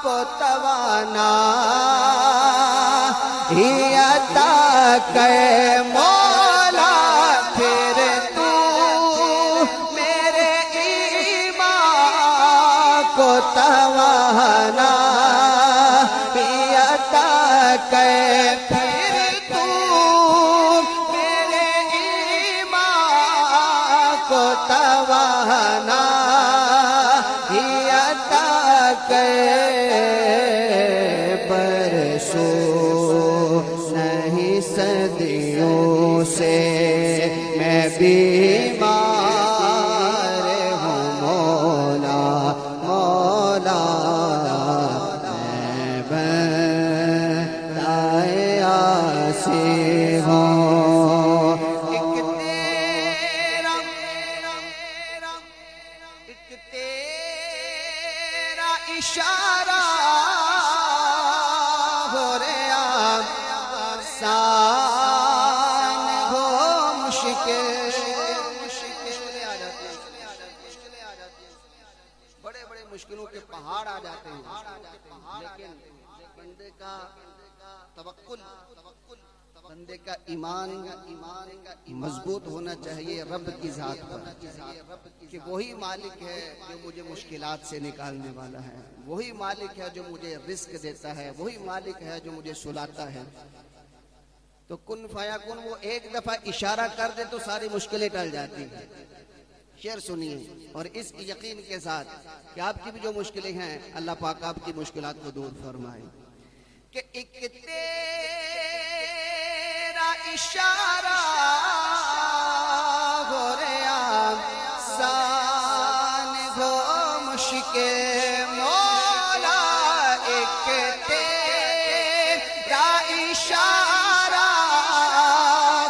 کو توانا عطا کر مولا، پھر تو میرے ایمان کو توانا عطا کر، پھر تو میرے ایمان کو توانا عطا کر۔ برسوں نہیں صدیوں سے میں بیمار ہوں مولا، مولا میں بندۂ عاصی ہوں۔ ایک تیرا اشارہ ہو رہا آسان ہو مشکل، بڑے بڑے مشکلوں کے پہاڑ آ جاتے ہیں، لیکن بندے کا توکل، بندے کا ایمان مضبوط ہونا چاہیے رب کی ذات پر، کہ وہی مالک ہے جو مجھے مشکلات سے نکالنے والا ہے، وہی مالک ہے جو مجھے رزق دیتا ہے، وہی مالک ہے جو مجھے سلاتا ہے۔ تو کن فیکون وہ ایک دفعہ اشارہ کر دے تو ساری مشکلیں ٹل جاتی ہیں۔ شعر سنیے اور اس یقین کے ساتھ کہ آپ کی بھی جو مشکلیں ہیں اللہ پاک آپ کی مشکلات کو دور فرمائے، کہ ایک تیرا اشارہ ہو رہا آسان ہو مشکل مولا، ایک تیرا اشارہ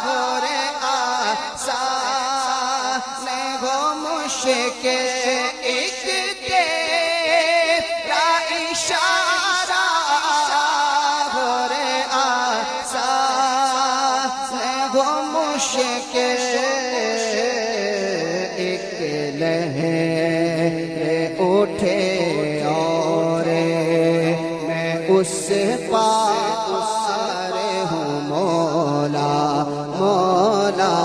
ہو رہا آسان ہو مشکل، ایک تیرا اشارہ ہو رہا آسان ہو مشکل، ایک لہر اٹھے اور میں اس پار ہوں مولا، مولا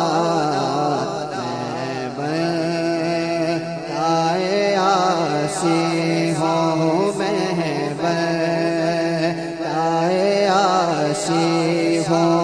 میں بندۂ عاصی ہوں، میں بندۂ عاصی ہوں۔